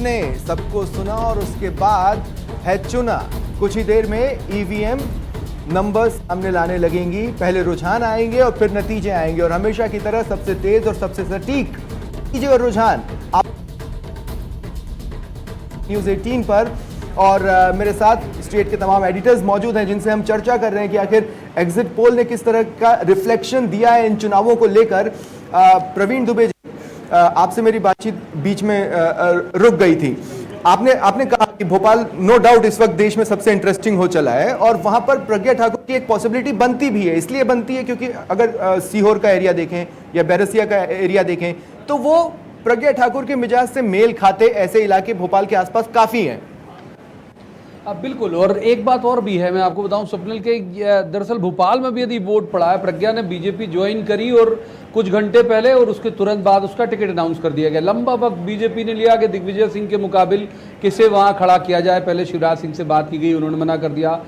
ने सबको सुना और उसके बाद है चुना। कुछ ही देर में ईवीएम नंबर्स सामने लाने लगेंगी, पहले रुझान आएंगे और फिर नतीजे आएंगे और हमेशा की तरह सबसे तेज और सबसे सटीक नतीजे और रुझान आप न्यूज़ 18 पर। और मेरे साथ स्टेट के तमाम एडिटर्स मौजूद हैं जिनसे हम चर्चा कर रहे हैं कि आखिर एग्जिट पोल ने किस तरह का रिफ्लेक्शन दिया है इन चुनावों को लेकर। प्रवीण दुबे जी, आपसे मेरी बातचीत बीच में रुक गई थी। आपने कहा कि भोपाल नो डाउट इस वक्त देश में सबसे इंटरेस्टिंग हो चला है और वहां पर प्रज्ञा ठाकुर की एक पॉसिबिलिटी बनती भी है। इसलिए बनती है क्योंकि अगर सीहोर का एरिया देखें या बैरसिया का एरिया देखें तो वो प्रज्ञा ठाकुर के मिजाज से मेल खाते ऐसे इलाके भोपाल के आसपास काफी हैं। बिल्कुल, और एक बात और भी है, मैं आपको बताऊं स्वप्निल के, दरअसल भोपाल में भी यदि वोट पड़ा है, प्रज्ञा ने बीजेपी ज्वाइन करी और कुछ घंटे पहले और उसके तुरंत बाद उसका टिकट अनाउंस कर दिया गया। लंबा वक्त बीजेपी ने लिया कि दिग्विजय सिंह के मुकाबिल किसे वहां खड़ा किया जाए। पहले शिवराज सिंह से बात की गई, उन्होंने मना कर दिया।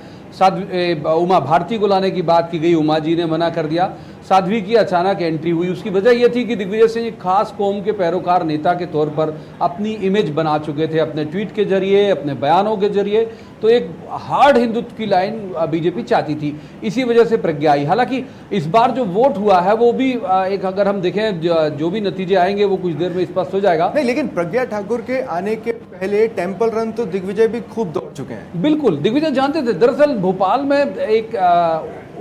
उमा भारती को लाने की बात की गई, उमा जी ने मना कर दिया। साध्वी की अचानक एंट्री हुई, उसकी वजह यह थी कि दिग्विजय सिंह एक खास कौम के पैरोकार नेता के तौर पर अपनी इमेज बना चुके थे अपने ट्वीट के जरिए, अपने बयानों के जरिए। तो एक हार्ड हिंदुत्व की लाइन बीजेपी चाहती थी, इसी वजह से प्रज्ञा आई। हालांकि इस बार जो वोट हुआ है वो भी एक, अगर हम देखें जो भी नतीजे आएंगे वो कुछ देर में स्पष्ट हो जाएगा। नहीं, लेकिन प्रज्ञा ठाकुर के आने के पहले टेम्पल रन तो दिग्विजय भी खूब दौड़ चुके हैं। बिल्कुल, दिग्विजय जानते थे। दरअसल भोपाल में एक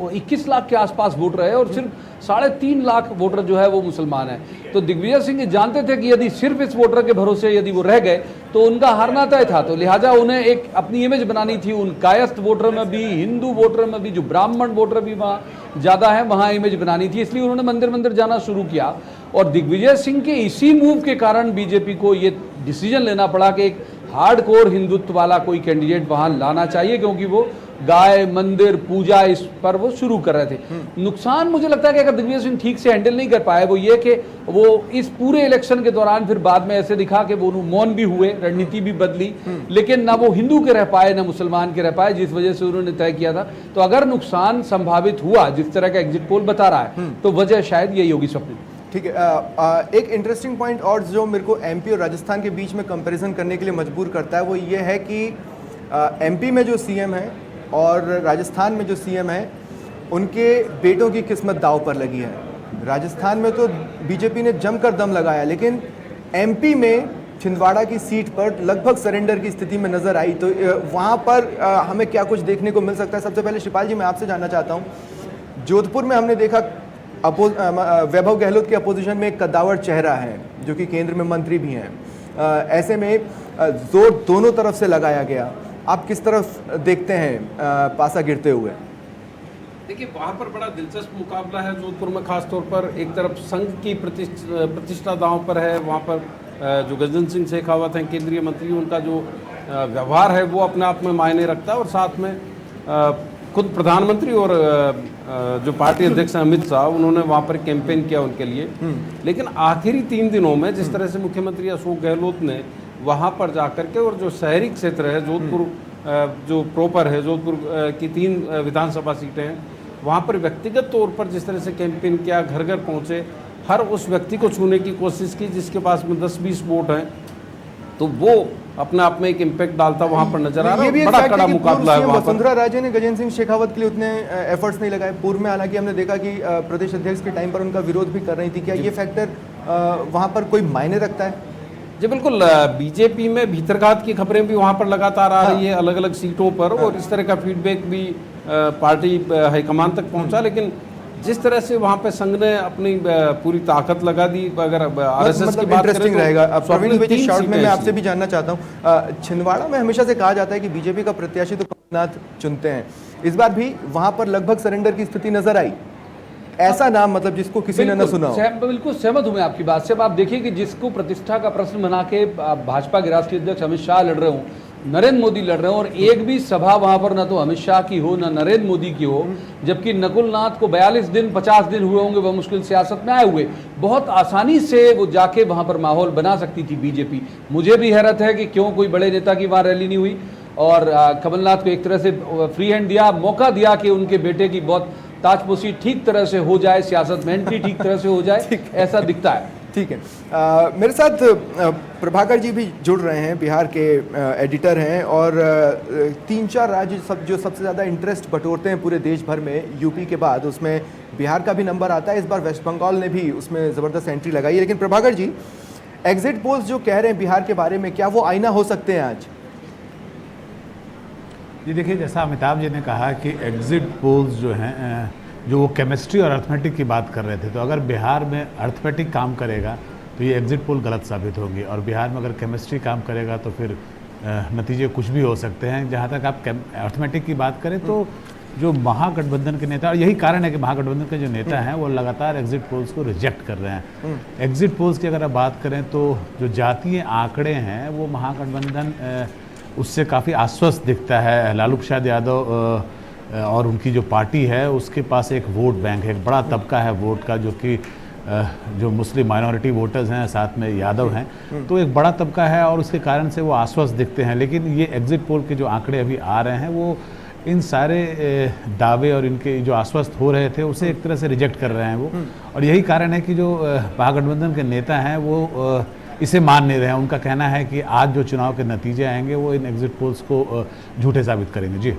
21 लाख के आसपास वोटर है और सिर्फ 3.5 लाख वोटर जो है वो मुसलमान है। तो दिग्विजय सिंह जानते थे कि यदि सिर्फ इस वोटर के भरोसे यदि वो रह गए तो उनका हारना तय था। तो लिहाजा उन्हें एक अपनी इमेज बनानी थी, उन कायस्थ वोटर में भी, हिंदू वोटर में भी, जो ब्राह्मण वोटर भी वहाँ ज़्यादा है, वहाँ इमेज बनानी थी। इसलिए उन्होंने मंदिर मंदिर जाना शुरू किया और दिग्विजय सिंह के इसी मूव के कारण बीजेपी को ये डिसीजन लेना पड़ा कि एक हार्डकोर हिंदुत्व वाला कोई कैंडिडेट वहाँ लाना चाहिए, क्योंकि वो गाय, मंदिर, पूजा इस पर वो शुरू कर रहे थे। नुकसान मुझे लगता है कि अगर दिग्विजय सिंह ठीक से हैंडल नहीं कर पाए वो ये कि वो इस पूरे इलेक्शन के दौरान फिर बाद में ऐसे दिखा कि वो मौन भी हुए, रणनीति भी बदली, लेकिन ना वो हिंदू के रह पाए ना मुसलमान के रह पाए, जिस वजह से उन्होंने तय किया था। तो अगर नुकसान संभावित हुआ जिस तरह का एग्जिट पोल बता रहा है तो वजह शायद यही होगी। स्वप्न ठीक है, एक इंटरेस्टिंग पॉइंट और जो मेरे को एमपी और राजस्थान के बीच में कंपैरिजन करने के लिए मजबूर करता है वो ये है कि एमपी में जो सीएम है और राजस्थान में जो सीएम है उनके बेटों की किस्मत दांव पर लगी है। राजस्थान में तो बीजेपी ने जमकर दम लगाया, लेकिन एमपी में छिंदवाड़ा की सीट पर लगभग सरेंडर की स्थिति में नजर आई। तो वहाँ पर हमें क्या कुछ देखने को मिल सकता है? सबसे पहले शिपाल जी, मैं आपसे जानना चाहता हूँ, जोधपुर में हमने देखा वैभव गहलोत के अपोजिशन में एक कद्दावर चेहरा है जो कि केंद्र में मंत्री भी हैं। ऐसे में जोर दोनों तरफ से लगाया गया। आप किस तरफ देखते हैं पासा गिरते हुए? देखिए, वहाँ पर बड़ा दिलचस्प मुकाबला है जोधपुर में। खास तौर पर एक तरफ संघ की प्रतिष्ठा दांव पर है। वहाँ पर जो गजेंद्र सिंह शेखावत हैं केंद्रीय मंत्री, उनका जो व्यवहार है वो अपने आप में मायने रखता है और साथ में खुद प्रधानमंत्री और जो पार्टी अध्यक्ष हैं अमित शाह, उन्होंने वहाँ पर कैंपेन किया उनके लिए। लेकिन आखिरी 3 दिनों में जिस तरह से मुख्यमंत्री अशोक गहलोत ने वहाँ पर जाकर के, और जो शहरी क्षेत्र है जोधपुर जो प्रॉपर है, जोधपुर की 3 विधानसभा सीटें हैं, वहाँ पर व्यक्तिगत तौर पर जिस तरह से कैंपेन किया, घर घर पहुँचे, हर उस व्यक्ति को छूने की कोशिश की जिसके पास में 10-20 वोट हैं, तो वो अपने आप में एक इम्पैक्ट डालता वहाँ पर नजर आ रहा है। बड़ा कड़ा मुकाबला है वहाँ पर। वसुंधरा राजे ने गजेंद्र सिंह शेखावत के लिए उतने एफर्ट्स नहीं लगाए पूर्व में। हालांकि हमने देखा कि प्रदेश अध्यक्ष के टाइम पर उनका विरोध भी कर रही थी। क्या ये फैक्टर वहाँ पर कोई मायने रखता है? जी बिल्कुल, बीजेपी में भीतरघात की खबरें भी वहाँ पर लगातार आ रही है अलग अलग सीटों पर, और इस तरह का फीडबैक भी पार्टी हाईकमान तक पहुँचा। लेकिन जिस तरह से वहाँ पे संघ ने अपनी पूरी ताकत लगा दी, अगर आरएसएस की बात करें तो रहेगा। अब प्रवीण दुबे जी, शॉर्ट में मैं आपसे भी जानना चाहता हूँ, छिंदवाड़ा में हमेशा से कहा जाता है कि बीजेपी का प्रत्याशी तो कमलनाथ चुनते हैं। इस बार भी वहाँ पर लगभग सरेंडर की स्थिति नजर आई। ऐसा नाम मतलब जिसको किसी ने न सुना हो। बिल्कुल सहमत हूं मैं आपकी बात से। अब आप देखिए कि जिसको प्रतिष्ठा का प्रश्न बना के भाजपा के राष्ट्रीय अध्यक्ष अमित शाह लड़ रहे हो, नरेंद्र मोदी लड़ रहे हैं, और एक भी सभा वहां पर ना तो अमित शाह की हो ना नरेंद्र मोदी की हो, जबकि नकुल नाथ को 42 दिन 50 दिन हुए होंगे वह मुश्किल सियासत में आए हुए, बहुत आसानी से वो जाके वहां पर माहौल बना सकती थी बीजेपी। मुझे भी हैरत है कि क्यों कोई बड़े नेता की वहां रैली नहीं हुई और कमलनाथ को एक तरह से फ्री हैंड दिया, मौका दिया कि उनके बेटे की बहुत ताजपोशी ठीक तरह से हो जाए, सियासत में एंट्री ठीक तरह से हो जाए, ऐसा दिखता है। ठीक है। मेरे साथ प्रभाकर जी भी जुड़ रहे हैं, बिहार के एडिटर हैं और 3-4 राज्य जो सबसे ज़्यादा इंटरेस्ट बटोरते हैं पूरे देश भर में, यूपी के बाद उसमें बिहार का भी नंबर आता है। इस बार वेस्ट बंगाल ने भी उसमें ज़बरदस्त एंट्री लगाई है। लेकिन प्रभाकर जी, एग्जिट पोल्स जो कह रहे हैं बिहार के बारे में, क्या वो आईना हो सकते हैं आज? जी देखिए, जैसा अमिताभ जी ने कहा कि एग्जिट पोल्स जो हैं, जो वो केमिस्ट्री और अर्थमेटिक की बात कर रहे थे, तो अगर बिहार में अर्थमेटिक काम करेगा तो ये एग्जिट पोल गलत साबित होगी, और बिहार में अगर केमिस्ट्री काम करेगा तो फिर नतीजे कुछ भी हो सकते हैं। जहाँ तक आप अर्थमेटिक की बात करें तो जो महागठबंधन के नेता, और यही कारण है कि महागठबंधन के जो नेता हैं वो लगातार एग्जिट पोल्स को रिजेक्ट कर रहे हैं। एग्जिट पोल्स की अगर आप बात करें तो जो जातीय आंकड़े हैं वो महागठबंधन उससे काफ़ी आश्वस्त दिखता है। लालू प्रसाद यादव और उनकी जो पार्टी है उसके पास एक वोट बैंक है, एक बड़ा तबका है वोट का, जो कि जो मुस्लिम माइनॉरिटी वोटर्स हैं, साथ में यादव हैं, तो एक बड़ा तबका है और उसके कारण से वो आश्वस्त दिखते हैं। लेकिन ये एग्जिट पोल के जो आंकड़े अभी आ रहे हैं वो इन सारे दावे और इनके जो आश्वस्त हो रहे थे उसे एक तरह से रिजेक्ट कर रहे हैं वो, और यही कारण है कि जो महागठबंधन के नेता हैं वो इसे मान नहीं रहे हैं। उनका कहना है कि आज जो चुनाव के नतीजे आएंगे वो इन एग्जिट पोल्स को झूठे साबित करेंगे। जी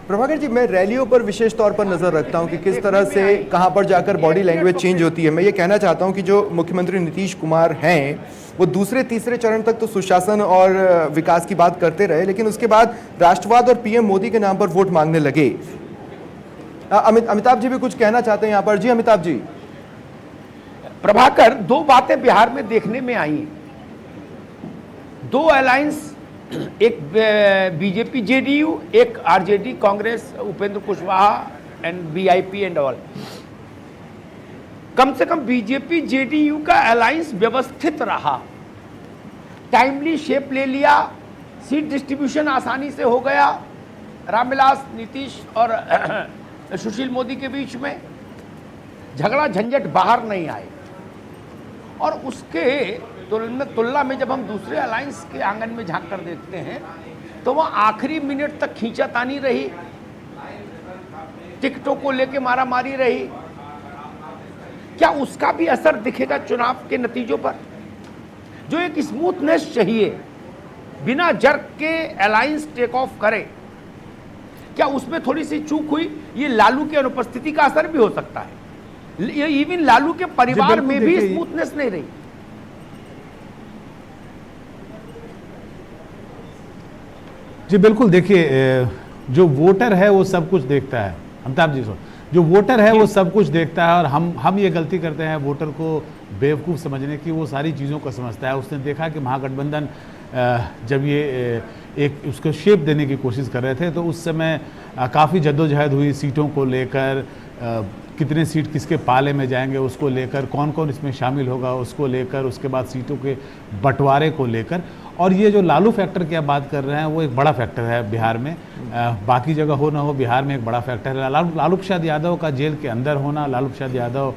प्रभाकर जी, मैं रैलियों पर विशेष तौर पर नजर रखता हूं कि किस तरह से कहां पर जाकर बॉडी लैंग्वेज चेंज होती है। मैं ये कहना चाहता हूं कि जो मुख्यमंत्री नीतीश कुमार हैं वो दूसरे तीसरे चरण तक तो सुशासन और विकास की बात करते रहे, लेकिन उसके बाद राष्ट्रवाद और पीएम मोदी के नाम पर वोट मांगने लगे। अमिताभ जी भी कुछ कहना चाहते हैं यहाँ पर। जी अमिताभ जी। प्रभाकर, दो बातें बिहार में देखने में आई, दो अलायंस, एक बीजेपी जेडीयू, एक RJD Congress, Upendra Kushwaha and BIP and all. कम से कम बीजेपी जेडीयू का अलायंस व्यवस्थित रहा, टाइमली शेप ले लिया, सीट डिस्ट्रीब्यूशन आसानी से हो गया, रामविलास, नीतीश और सुशील मोदी के बीच में झगड़ा झंझट बाहर नहीं आए। और उसके तुलना में जब हम दूसरे अलायंस के आंगन में झांक कर देखते हैं तो वह आखिरी मिनट तक खींचातानी रही, टिकटों को लेके मारामारी रही। क्या उसका भी असर दिखेगा चुनाव के नतीजों पर? जो एक स्मूथनेस चाहिए, बिना जर्क के अलायंस टेक ऑफ करे, क्या उसमें थोड़ी सी चूक हुई? ये लालू की अनुपस्थिति का असर भी हो सकता है। इवन लालू के परिवार में भी स्मूथनेस नहीं रही। जी बिल्कुल, देखिए जो वोटर है वो सब कुछ देखता है। अमिताभ जी, जो वोटर है वो सब कुछ देखता है, और हम ये गलती करते हैं वोटर को बेवकूफ़ समझने की। वो सारी चीज़ों को समझता है। उसने देखा कि महागठबंधन जब ये एक उसको शेप देने की कोशिश कर रहे थे तो उस समय काफ़ी जद्दोजहद हुई सीटों को लेकर, कितने सीट किसके पाले में जाएंगे उसको लेकर, कौन कौन इसमें शामिल होगा उसको लेकर, उसके बाद सीटों के बंटवारे को लेकर। और ये जो लालू फैक्टर की आप बात कर रहे हैं वो एक बड़ा फैक्टर है बिहार में। बाकी जगह हो ना हो, बिहार में एक बड़ा फैक्टर है। लालू प्रसाद यादव का जेल के अंदर होना, लालू प्रसाद यादव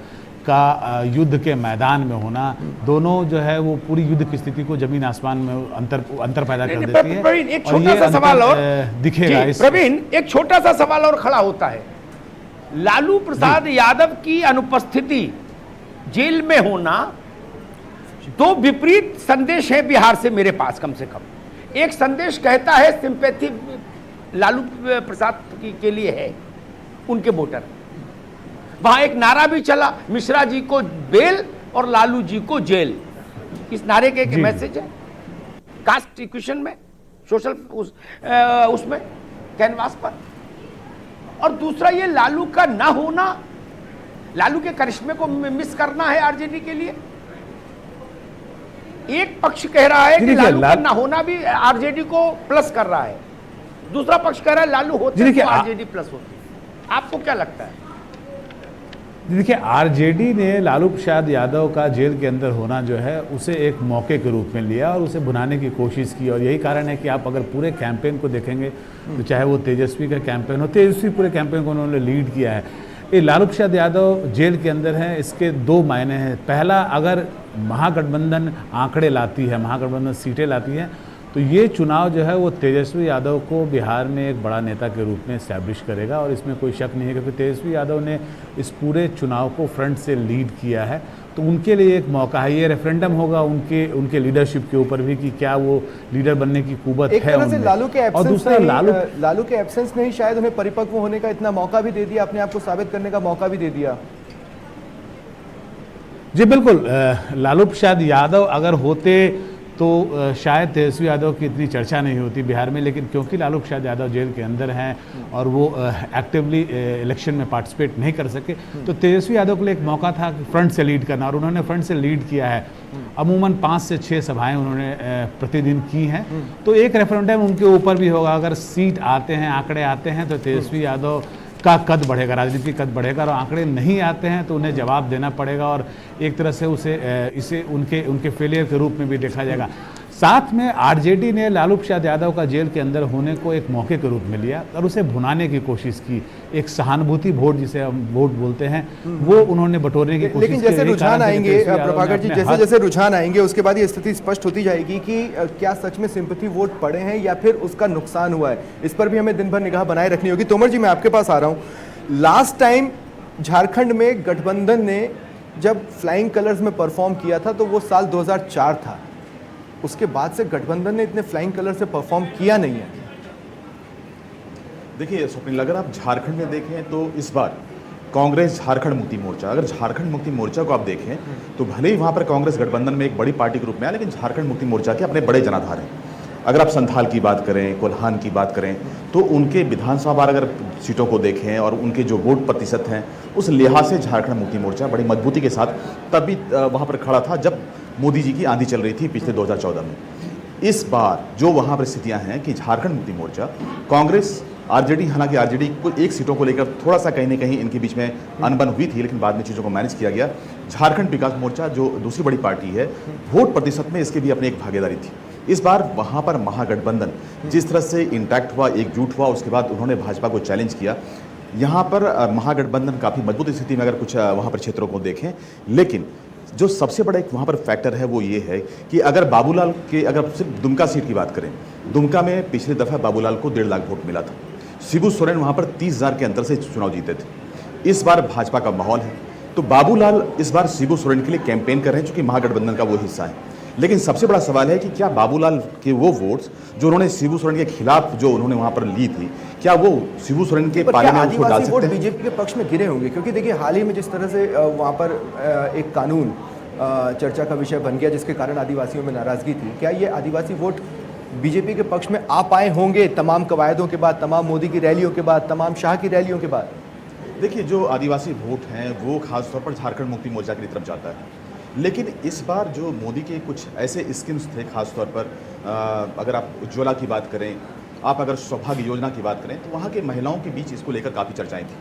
का युद्ध के मैदान में होना, दोनों जो है वो पूरी युद्ध की स्थिति को जमीन आसमान में अंतर पैदा कर देती है। प्रवीण, एक छोटा सा सवाल और दिखेगा। प्रवीण, एक छोटा सा सवाल और खड़ा होता है। लालू प्रसाद यादव की अनुपस्थिति, जेल में होना, दो विपरीत संदेश है बिहार से मेरे पास। कम से कम एक संदेश कहता है सिंपैथी लालू प्रसाद के लिए है उनके वोटर। वहां एक नारा भी चला, मिश्रा जी को बेल और लालू जी को जेल। इस नारे के एक मैसेज है कास्ट इक्वेशन में, सोशल उसमें कैनवास पर। और दूसरा ये लालू का ना होना, लालू के करिश्मे को मिस करना है आरजेडी के लिए। एक पक्ष कह रहा है कि लालू का ना होना भी आरजेडी को प्लस कर रहा है, दूसरा पक्ष कह रहा है लालू होते तो आरजेडी प्लस होती। आपको क्या लगता है? देखिए, आरजेडी ने लालू प्रसाद यादव का जेल के अंदर होना जो है उसे एक मौके के रूप में लिया और उसे भुनाने की कोशिश की। और यही कारण है कि आप अगर पूरे कैंपेन को देखेंगे तो चाहे वो तेजस्वी का कैंपेन हो, तेजस्वी पूरे कैंपेन को उन्होंने लीड किया है। ये लालू प्रसाद यादव जेल के अंदर हैं, इसके दो मायने हैं। पहला, अगर महागठबंधन आंकड़े लाती है, महागठबंधन सीटें लाती है, तो ये चुनाव जो है वो तेजस्वी यादव को बिहार में एक बड़ा नेता के रूप में इस्टेब्लिश करेगा, और इसमें कोई शक नहीं है, क्योंकि तेजस्वी यादव ने इस पूरे चुनाव को फ्रंट से लीड किया है। तो उनके लिए एक मौका है, ये रेफरेंडम होगा उनके लीडरशिप के ऊपर भी कि क्या वो लीडर बनने की कुवत एक है तरह से उनमें। लालू के और दूसरा लालू के एब्सेंस ने ही शायद उन्हें परिपक्व होने का इतना मौका भी दे दिया, अपने आप को साबित करने का मौका भी दे दिया। जी बिल्कुल, लालू प्रसाद यादव अगर होते तो शायद तेजस्वी यादव की इतनी चर्चा नहीं होती बिहार में, लेकिन क्योंकि लालू प्रसाद यादव जेल के अंदर हैं और वो एक्टिवली इलेक्शन में पार्टिसिपेट नहीं कर सके, तो तेजस्वी यादव के लिए एक मौका था कि फ्रंट से लीड करना, और उन्होंने फ्रंट से लीड किया है। अमूमन 5 से 6 सभाएं उन्होंने प्रतिदिन की हैं। तो एक रेफरेंडम उनके ऊपर भी होगा, अगर सीट आते हैं, आंकड़े आते हैं, तो तेजस्वी यादव का कद बढ़ेगा, राजनीतिक कद बढ़ेगा, और आंकड़े नहीं आते हैं तो उन्हें जवाब देना पड़ेगा, और एक तरह से इसे उनके फेलियर के रूप में भी देखा जाएगा। साथ में आरजेडी ने लालू प्रसाद यादव का जेल के अंदर होने को एक मौके के रूप में लिया और उसे भुनाने की कोशिश की। एक सहानुभूति वोट, जिसे हम वोट बोलते हैं, वो उन्होंने बटोरने की कोशिश की। लेकिन जैसे रुझान आएंगे प्रभाकर जी, जैसे जैसे रुझान आएंगे उसके बाद ये स्थिति स्पष्ट होती जाएगी कि क्या सच में सिंपैथी वोट पड़े हैं या फिर उसका नुकसान हुआ है। इस पर भी हमें दिन भर निगाह बनाए रखनी होगी। तोमर जी, मैं आपके पास आ रहा हूँ। लास्ट टाइम झारखंड में गठबंधन ने जब फ्लाइंग कलर्स में परफॉर्म किया था तो वो साल 2004 था। उसके बाद से गठबंधन ने इतने फ्लाइंग कलर से परफॉर्म किया नहीं है। देखिए स्वप्निल, अगर आप झारखंड में देखें तो इस बार कांग्रेस झारखंड मुक्ति मोर्चा, अगर झारखंड मुक्ति मोर्चा को आप देखें तो भले ही वहाँ पर कांग्रेस गठबंधन में एक बड़ी पार्टी के रूप में आया, लेकिन झारखंड मुक्ति मोर्चा के अपने बड़े जनाधार हैं। अगर आप संथाल की बात करें, कोल्हान की बात करें, तो उनके विधानसभा बार अगर सीटों को देखें और उनके जो वोट प्रतिशत हैं, उस लिहाज से झारखंड मुक्ति मोर्चा बड़ी मजबूती के साथ तभी वहाँ पर खड़ा था जब मोदी जी की आंधी चल रही थी पिछले 2014 में। इस बार जो वहाँ पर स्थितियाँ हैं कि झारखंड मुक्ति मोर्चा, कांग्रेस, आरजेडी, हालांकि आरजेडी को एक सीटों को लेकर थोड़ा सा कहीं ना कहीं इनके बीच में अनबन हुई थी, लेकिन बाद में चीज़ों को मैनेज किया गया। झारखंड विकास मोर्चा जो दूसरी बड़ी पार्टी है, वोट प्रतिशत में इसकी भी अपनी एक भागीदारी थी। इस बार वहाँ पर महागठबंधन जिस तरह से इंटैक्ट हुआ, एकजुट हुआ, उसके बाद उन्होंने भाजपा को चैलेंज किया। यहाँ पर महागठबंधन काफ़ी मजबूत स्थिति में अगर कुछ वहाँ पर क्षेत्रों को देखें, लेकिन जो सबसे बड़ा एक वहाँ पर फैक्टर है वो ये है कि अगर बाबूलाल के, अगर सिर्फ दुमका सीट की बात करें, दुमका में पिछले दफ़ा बाबूलाल को 1.5 लाख वोट मिला था। शिबू सोरेन वहाँ पर 30,000 के अंतर से चुनाव जीते थे। इस बार भाजपा का माहौल है, तो बाबूलाल इस बार शिबू सोरेन के लिए कैंपेन कर रहे हैं, चूँकि महागठबंधन का वो हिस्सा है। लेकिन सबसे बड़ा सवाल है कि क्या बाबूलाल के वो वोट्स जो उन्होंने शिबू सोरेन के खिलाफ जो उन्होंने वहाँ पर ली थी, क्या वो शिबू सोरेन के पाले में उसको डाल सकते हैं? बीजेपी के पक्ष में गिरे होंगे, क्योंकि देखिए हाल ही में जिस तरह से वहाँ पर एक कानून चर्चा का विषय बन गया जिसके कारण आदिवासियों में नाराजगी थी, क्या ये आदिवासी वोट बीजेपी के पक्ष में आ पाए होंगे तमाम कवायदों के बाद, तमाम मोदी की रैलियों के बाद, तमाम शाह की रैलियों के बाद? देखिए, जो आदिवासी वोट हैं वो खासतौर पर झारखंड मुक्ति मोर्चा की तरफ जाता है, लेकिन इस बार जो मोदी के कुछ ऐसे स्कीम्स थे, खासतौर पर अगर आप उज्ज्वला की बात करें, आप अगर सौभाग्य योजना की बात करें, तो वहाँ के महिलाओं के बीच इसको लेकर काफ़ी चर्चाएं थी।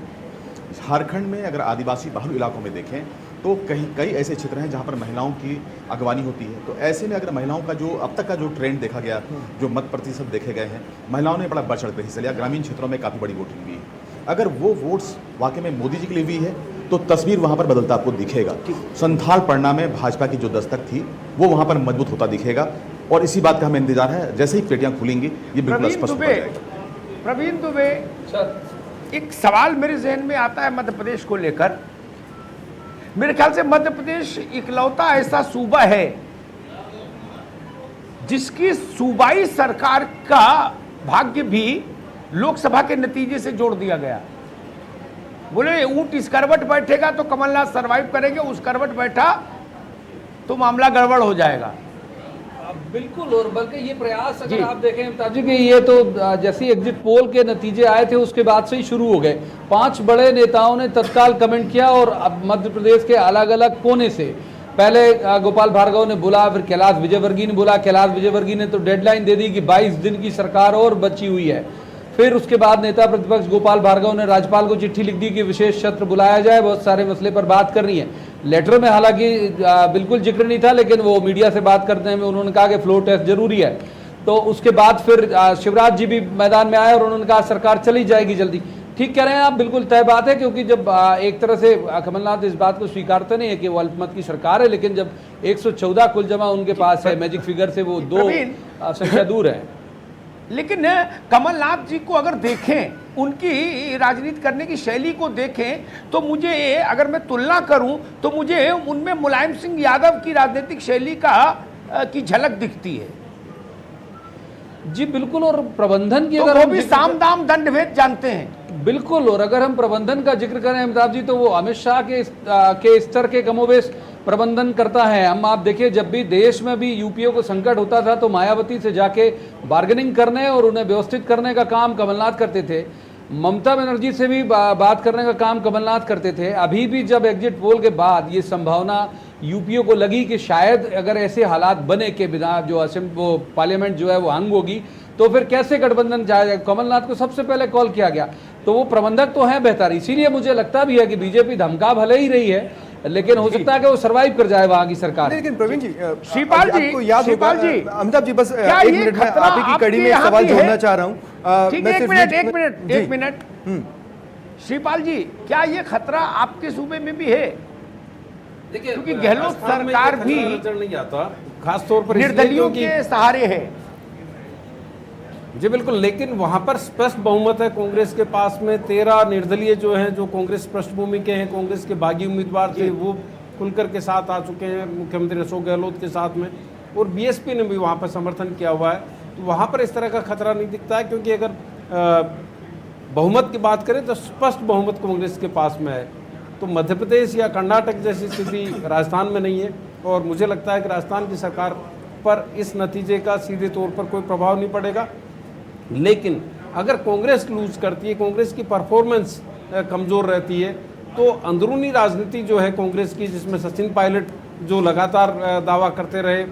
झारखंड में अगर आदिवासी बहुल इलाकों में देखें तो कई ऐसे क्षेत्र हैं जहाँ पर महिलाओं की अगवानी होती है। तो ऐसे में अगर महिलाओं का जो अब तक का जो ट्रेंड देखा गया, जो मत प्रतिशत देखे गए हैं, महिलाओं ने बड़ा बढ़ चढ़ कर हिस्सा लिया। ग्रामीण क्षेत्रों में काफ़ी बड़ी वोटिंग हुई है। अगर वो वोट्स वाकई में मोदी जी के लिए हुई है तो तस्वीर वहाँ पर बदलता आपको दिखेगा। संथाल पड़ना में भाजपा की जो दस्तक थी वो वहाँ पर मजबूत होता दिखेगा, और इसी बात का हमें इंतजार है। जैसे ही पेटियाँ खुलेंगी ये बिल्कुल स्पष्ट हो जाएगा। प्रवीण दुबे सर, एक सवाल मेरे जहन में आता है मध्य प्रदेश को लेकर। मेरे ख्याल से मध्य प्रदेश इकलौता ऐसा सूबा है जिसकी सूबाई सरकार का भाग्य भी लोकसभा के नतीजे से जोड़ दिया गया। बोले ऊंट इस करवट बैठेगा तो कमलनाथ सरवाइव करेंगे, उस करवट बैठा तो मामला गड़बड़ हो जाएगा। बिल्कुल, और बल्कि ये प्रयास अगर आप देखें ताजी कि ये तो जैसे एग्जिट पोल के नतीजे आए थे उसके बाद से ही शुरू हो गए। 5 बड़े नेताओं ने तत्काल कमेंट किया, और अब मध्य प्रदेश के अलग अलग कोने से पहले गोपाल भार्गव ने बोला, फिर कैलाश विजयवर्गीय ने बोला। कैलाश विजयवर्गीय ने तो डेडलाइन दे दी कि 22 दिन की सरकार और बची हुई है। फिर उसके बाद नेता प्रतिपक्ष गोपाल भार्गव ने राज्यपाल को चिट्ठी लिख दी कि विशेष सत्र बुलाया जाए, बहुत सारे मसले पर बात करनी है। लेटर में हालांकि बिल्कुल जिक्र नहीं था, लेकिन वो मीडिया से बात करने में उन्होंने कहा कि फ्लोर टेस्ट जरूरी है। तो उसके बाद फिर शिवराज जी भी मैदान में आए और उन्होंने कहा सरकार चली जाएगी जल्दी। ठीक कह रहे हैं आप, बिल्कुल तय बात है, क्योंकि जब एक तरह से कमलनाथ इस बात को स्वीकारते नहीं है कि वो अल्पमत की सरकार है, लेकिन जब 114 कुल जमा उनके पास है मैजिक फिगर से, वो 2 संख्या दूर है। लेकिन कमलनाथ जी को अगर देखें, उनकी राजनीति करने की शैली को देखें, तो मुझे, अगर मैं तुलना करूं तो मुझे उनमें मुलायम सिंह यादव की राजनीतिक शैली की झलक दिखती है। जी बिल्कुल, और प्रबंधन की तो अगर वो हम भी साम दाम दंड भेद जानते हैं। बिल्कुल, और अगर हम प्रबंधन का जिक्र करें अमिताभ जी, तो वो अमित शाह के स्तर के कमोबेश प्रबंधन करता है। हम आप देखिए, जब भी देश में भी यूपीओ को संकट होता था तो मायावती से जाके बार्गेनिंग करने और उन्हें व्यवस्थित करने का काम कमलनाथ करते थे। ममता बनर्जी से भी बात करने का काम कमलनाथ करते थे। अभी भी जब एग्जिट पोल के बाद ये संभावना यूपीओ को लगी कि शायद अगर ऐसे हालात बने के बिना जो वो पार्लियामेंट जो है वो हंग होगी, तो फिर कैसे गठबंधन जाएगा, कमलनाथ को सबसे पहले कॉल किया गया। तो वो प्रबंधक तो हैं बेहतर, इसीलिए मुझे लगता भी है कि बीजेपी धमका भले ही रही है, लेकिन हो सकता है कि वो सरवाइव कर जाए वहां की सरकार। लेकिन प्रवीण जी, श्रीपाल जी, आपको याद होगा, श्रीपाल जी, अमिताभ जी, बस क्या एक ये मिनट में खतरा आप ही की कड़ी में आपके एक सवाल यहाँ भी जोड़ना है? चाह रहा हूँ। ठीक मैं है, सिर्फ एक मिनट। श्रीपाल जी, क्या ये खतरा आपके सूबे में भी है? देखिए, क्योंकि गहलोत राजस्थान में सरकार ये भी नजर नहीं आता, खासतौर पर इसलिए निर्दलियों क्योंकि के सहारे है। जी बिल्कुल, लेकिन वहां पर स्पष्ट बहुमत है कांग्रेस के पास में। 13 निर्दलीय जो हैं, जो कांग्रेस पृष्ठभूमि के हैं, कांग्रेस के बागी उम्मीदवार थे, वो खुलकर के साथ आ चुके हैं मुख्यमंत्री अशोक गहलोत के साथ में, और बीएसपी ने भी वहां पर समर्थन किया हुआ है। तो वहां पर इस तरह का खतरा नहीं दिखता है, क्योंकि अगर बहुमत की बात करें तो स्पष्ट बहुमत कांग्रेस के पास में है। तो मध्य प्रदेश या कर्नाटक जैसी स्थिति राजस्थान में नहीं है, और मुझे लगता है कि राजस्थान की सरकार पर इस नतीजे का सीधे तौर पर कोई प्रभाव नहीं पड़ेगा। लेकिन अगर कांग्रेस लूज करती है, कांग्रेस की परफॉर्मेंस कमज़ोर रहती है, तो अंदरूनी राजनीति जो है कांग्रेस की, जिसमें सचिन पायलट जो लगातार दावा करते रहे,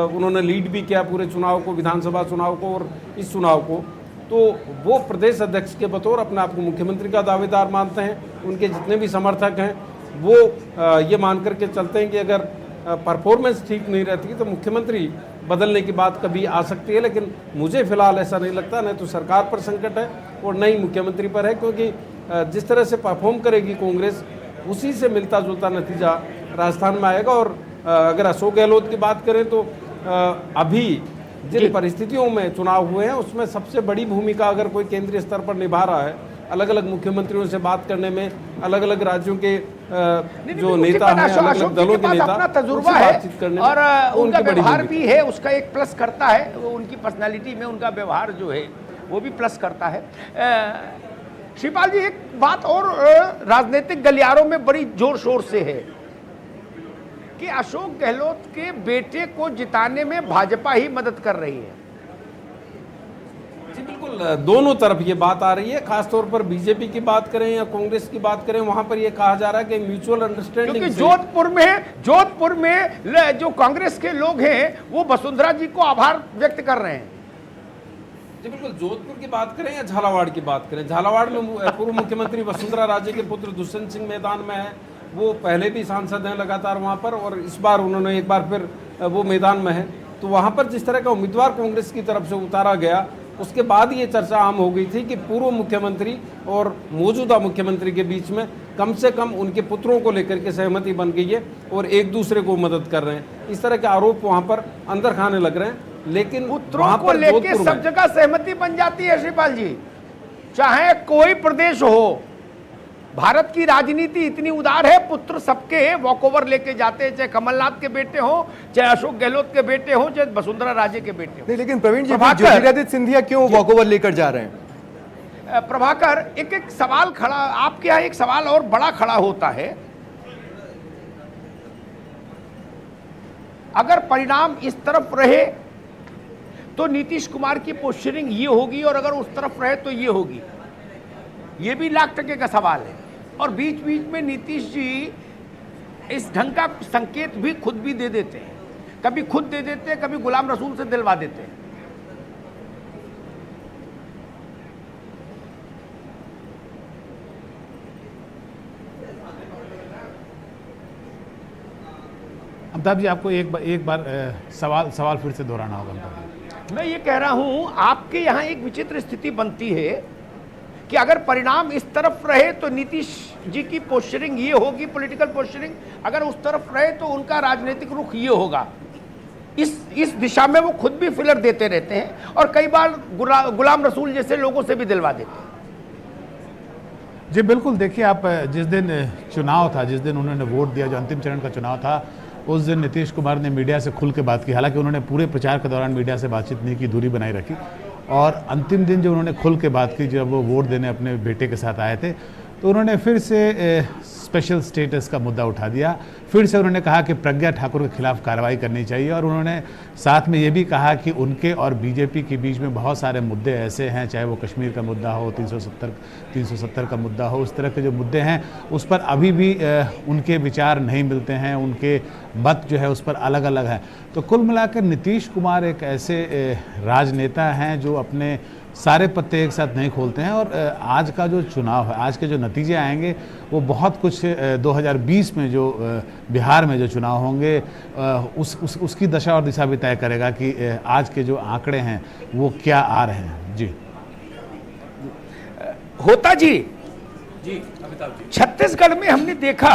उन्होंने लीड भी किया पूरे चुनाव को, विधानसभा चुनाव को और इस चुनाव को, तो वो प्रदेश अध्यक्ष के बतौर अपने आप को मुख्यमंत्री का दावेदार मानते हैं। उनके जितने भी समर्थक हैं वो ये मान करके चलते हैं कि अगर परफॉर्मेंस ठीक नहीं रहती तो मुख्यमंत्री बदलने की बात कभी आ सकती है। लेकिन मुझे फिलहाल ऐसा नहीं लगता, नहीं तो सरकार पर संकट है और न ही मुख्यमंत्री पर है, क्योंकि जिस तरह से परफॉर्म करेगी कांग्रेस, उसी से मिलता जुलता नतीजा राजस्थान में आएगा। और अगर अशोक गहलोत की बात करें तो अभी जिन परिस्थितियों में चुनाव हुए हैं उसमें सबसे बड़ी भूमिका अगर कोई केंद्रीय स्तर पर निभा रहा है, अलग अलग मुख्यमंत्रियों से बात करने में, अलग अलग राज्यों के जो नेता हैं, अलग अलग दलों के नेता, अपना तजुर्बा है और उनका व्यवहार भी है, उसका एक प्लस करता है। वो उनकी पर्सनालिटी में उनका व्यवहार जो है वो भी प्लस करता है। श्रीपाल जी, एक बात और राजनीतिक गलियारों में बड़ी जोर शोर से है कि अशोक गहलोत के बेटे को जिताने में भाजपा ही मदद कर रही है। जी बिल्कुल, दोनों तरफ ये बात आ रही है। खासतौर पर बीजेपी की बात करें या कांग्रेस की बात करें, वहां पर ये कहा जा रहा है कि म्यूचुअल अंडरस्टैंडिंग, क्योंकि जोधपुर में जो कांग्रेस के लोग हैं वो वसुंधरा जी को आभार व्यक्त कर रहे हैं। जी बिल्कुल, जोधपुर की बात करें या झालावाड़ की बात करें, झालावाड़ में पूर्व मुख्यमंत्री वसुंधरा राजे के पुत्र दुष्यंत सिंह मैदान में है। वो पहले भी सांसद हैं लगातार वहाँ पर, और इस बार उन्होंने एक बार फिर वो मैदान में है। तो वहाँ पर जिस तरह का उम्मीदवार कांग्रेस की तरफ से उतारा गया, उसके बाद ये चर्चा आम हो गई थी कि पूर्व मुख्यमंत्री और मौजूदा मुख्यमंत्री के बीच में कम से कम उनके पुत्रों को लेकर के सहमति बन गई है और एक दूसरे को मदद कर रहे हैं। इस तरह के आरोप वहाँ पर अंदर खाने लग रहे हैं। लेकिन पुत्रों को लेके सब जगह सहमति बन जाती है श्रीपाल जी, चाहे कोई प्रदेश हो। भारत की राजनीति इतनी उदार है, पुत्र सबके वॉकओवर लेके जाते हैं, चाहे कमलनाथ के बेटे हो, चाहे अशोक गहलोत के बेटे हो, चाहे वसुंधरा राजे के बेटे हो। नहीं, लेकिन प्रवीण जी, ज्योतिरादित्य सिंधिया क्यों वॉकओवर लेकर जा रहे हैं? प्रभाकर, एक सवाल खड़ा, आपके यहाँ एक सवाल और बड़ा खड़ा होता है, अगर परिणाम इस तरफ रहे तो नीतीश कुमार की पोस्चरिंग ये होगी, और अगर उस तरफ रहे तो ये होगी। ये भी लाख टके का सवाल है। और बीच बीच में नीतीश जी इस ढंग का संकेत भी खुद भी दे देते हैं, कभी खुद दे देते हैं, कभी गुलाम रसूल से दिलवा देते हैं। अमिताभ जी, आपको एक बार सवाल फिर से दोहराना होगा। अमिताभ जी, मैं ये कह रहा हूं, आपके यहां एक विचित्र स्थिति बनती है कि अगर परिणाम इस तरफ रहे तो नीतीश जी की पोस्चरिंग ये होगी, पॉलिटिकल पोस्चरिंग, अगर उस तरफ रहे तो उनका राजनीतिक रुख ये होगा। इस दिशा में वो खुद भी फिलर देते रहते हैं और कई बार गुलाम रसूल जैसे लोगों से भी दिलवा देते हैं। जी बिल्कुल, देखिए आप जिस दिन चुनाव था, जिस दिन उन्होंने वोट दिया, जो अंतिम चरण का चुनाव था, उस दिन नीतीश कुमार ने मीडिया से खुल के बात की। हालांकि उन्होंने पूरे प्रचार के दौरान मीडिया से बातचीत नहीं की, दूरी बनाई रखी, और अंतिम दिन जो उन्होंने खुल के बात की, जब वो वोट देने अपने बेटे के साथ आए थे, तो उन्होंने फिर से स्पेशल स्टेटस का मुद्दा उठा दिया। फिर से उन्होंने कहा कि प्रज्ञा ठाकुर के खिलाफ कार्रवाई करनी चाहिए, और उन्होंने साथ में ये भी कहा कि उनके और बीजेपी के बीच में बहुत सारे मुद्दे ऐसे हैं, चाहे वो कश्मीर का मुद्दा हो, 370 का मुद्दा हो, उस तरह के जो मुद्दे हैं उस पर अभी भी उनके विचार नहीं मिलते हैं, उनके मत जो है उस पर अलग अलग है। तो कुल मिलाकर नीतीश कुमार एक ऐसे राजनेता हैं जो अपने सारे पत्ते एक साथ नहीं खोलते हैं, और आज का जो चुनाव है, आज के जो नतीजे आएंगे वो बहुत कुछ 2020 में जो बिहार में जो चुनाव होंगे उसकी दशा और दिशा भी तय करेगा कि आज के जो आंकड़े हैं वो क्या आ रहे हैं। जी होता जी, अमिताभ जी, छत्तीसगढ़ में हमने देखा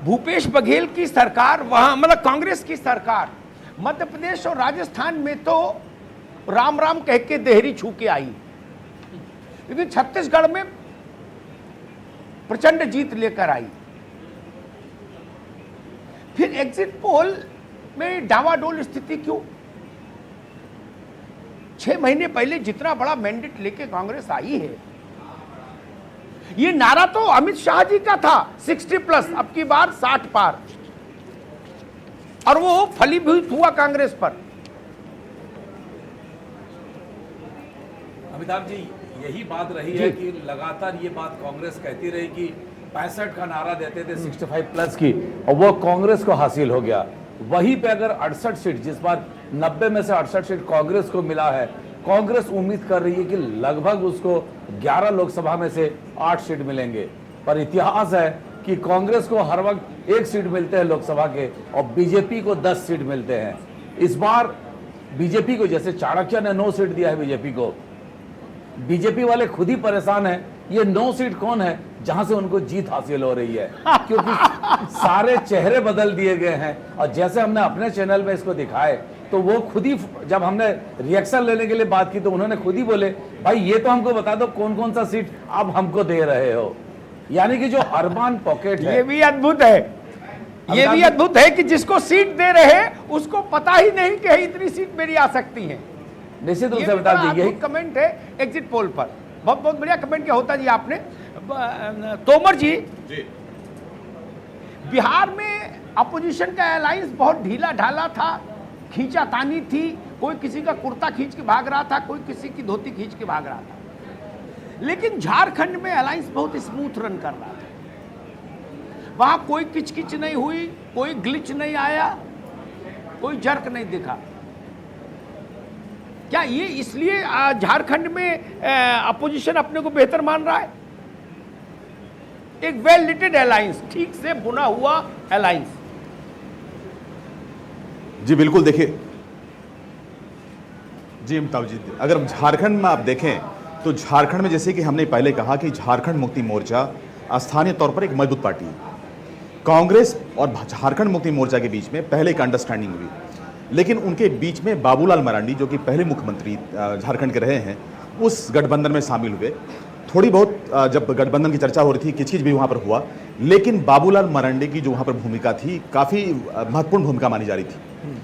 भूपेश बघेल की सरकार, वहां मतलब कांग्रेस की सरकार मध्य प्रदेश और राजस्थान में तो राम राम कह के देहरी छू के आई, लेकिन छत्तीसगढ़ में प्रचंड जीत लेकर आई। फिर एग्जिट पोल में डावाडोल स्थिति क्यों? 6 महीने पहले जितना बड़ा मैंडेट लेके कांग्रेस आई है, ये नारा तो अमित शाह जी का था 60+, अब की बार 60 पार, और वो फलीभूत हुआ कांग्रेस पर। अमिताभ जी, यही बात रही है कि लगातार ये बात कांग्रेस कहती रही कि 65 का नारा देते थे 65+ की, और वो कांग्रेस को हासिल हो गया। वहीं पे अगर 68 सीट, जिस बार 90 में से 68 सीट कांग्रेस को मिला है, कांग्रेस उम्मीद कर रही है कि लगभग उसको 11 लोकसभा में से 8 सीट मिलेंगे। पर इतिहास है कि कांग्रेस को हर वक्त 1 सीट मिलते हैं लोकसभा के, और बीजेपी को 10 सीट मिलते हैं। इस बार बीजेपी को, जैसे चाणक्य ने 9 सीट दिया है बीजेपी को, बीजेपी वाले खुद ही परेशान हैं, ये 9 सीट कौन है जहां से उनको जीत हासिल हो रही है, क्योंकि सारे चेहरे बदल दिए गए हैं। और जैसे हमने अपने चैनल में इसको दिखाए, तो वो खुद ही, जब हमने रिएक्शन लेने के लिए बात की, तो उन्होंने खुद ही बोले, भाई ये तो हमको बता दो कौन कौन सा सीट आप हमको दे रहे हो। यानी कि जो अर्बन पॉकेट है, ये भी अद्भुत है, ये भी अद्भुत है कि जिसको सीट दे रहे हैं उसको पता ही नहीं कि इतनी सीट मेरी आ सकती है। निश्चित रूप से बता दीजिए, यही कमेंट है एग्जिट पोल पर। बहुत बहुत बढ़िया कमेंट किया होता जी आपने। तोमर जी, बिहार में अपोजिशन का अलायंस बहुत ढीला ढाला था, खींचातानी थी, कोई किसी का कुर्ता खींच के भाग रहा था, कोई किसी की धोती खींच के भाग रहा था। लेकिन झारखंड में अलायंस बहुत स्मूथ रन कर रहा था, वहां कोई किचकिच नहीं हुई, कोई ग्लिच नहीं आया, कोई जर्क नहीं दिखा। क्या ये इसलिए झारखंड में अपोजिशन अपने को बेहतर मान रहा है? एक वेल लिटेड अलायंस, ठीक से बुना हुआ अलायंस। जी बिल्कुल, देखिए जी अमिताभ जी, अगर झारखंड में आप देखें तो झारखंड में, जैसे कि हमने पहले कहा कि झारखंड मुक्ति मोर्चा स्थानीय तौर पर एक मजबूत पार्टी है। कांग्रेस और झारखंड मुक्ति मोर्चा के बीच में पहले एक अंडरस्टैंडिंग हुई, लेकिन उनके बीच में बाबूलाल मरांडी, जो कि पहले मुख्यमंत्री झारखंड के रहे हैं, उस गठबंधन में शामिल हुए। थोड़ी बहुत जब गठबंधन की चर्चा हो रही थी, किचकिच भी वहाँ पर हुआ, लेकिन बाबूलाल मरांडी की जो वहाँ पर भूमिका थी, काफ़ी महत्वपूर्ण भूमिका मानी जा रही थी।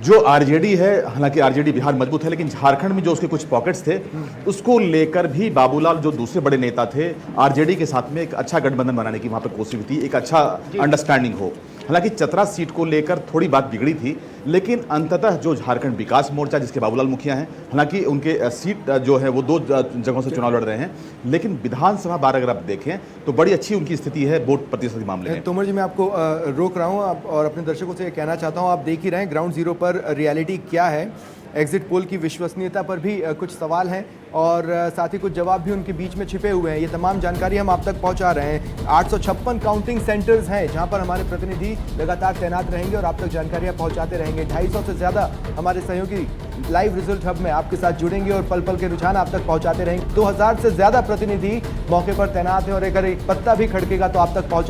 जो आरजेडी है, हालांकि आरजेडी बिहार मजबूत है, लेकिन झारखंड में जो उसके कुछ पॉकेट्स थे, उसको लेकर भी बाबूलाल, जो दूसरे बड़े नेता थे, आरजेडी के साथ में एक अच्छा गठबंधन बनाने की वहाँ पर कोशिश थी, एक अच्छा अंडरस्टैंडिंग हो। हालांकि चतरा सीट को लेकर थोड़ी बात बिगड़ी थी, लेकिन अंततः जो झारखंड विकास मोर्चा, जिसके बाबूलाल मुखिया हैं, हालांकि उनके सीट जो है वो 2 जगहों से चुनाव लड़ रहे हैं, लेकिन विधानसभा 12 अगर आप देखें तो बड़ी अच्छी उनकी स्थिति है वोट प्रतिशत के मामले में। तोमर जी, मैं आपको रोक रहा हूँ और अपने दर्शकों से ये कहना चाहता हूँ, आप देख ही रहे हैं ग्राउंड जीरो पर रियलिटी क्या है। एग्जिट पोल की विश्वसनीयता पर भी कुछ सवाल हैं और साथ ही कुछ जवाब भी उनके बीच में छिपे हुए हैं। ये तमाम जानकारी हम आप तक पहुंचा रहे हैं। 856 काउंटिंग सेंटर्स हैं जहां पर हमारे प्रतिनिधि लगातार तैनात रहेंगे और आप तक जानकारियां पहुंचाते रहेंगे। 250 से ज़्यादा हमारे सहयोगी लाइव रिजल्ट हब में आपके साथ जुड़ेंगे और पल पल के रुझान आप तक पहुंचाते रहेंगे। 2000 से ज्यादा प्रतिनिधि मौके पर तैनात हैं और अगर एक पत्ता भी खड़केगा तो आप तक पहुंचा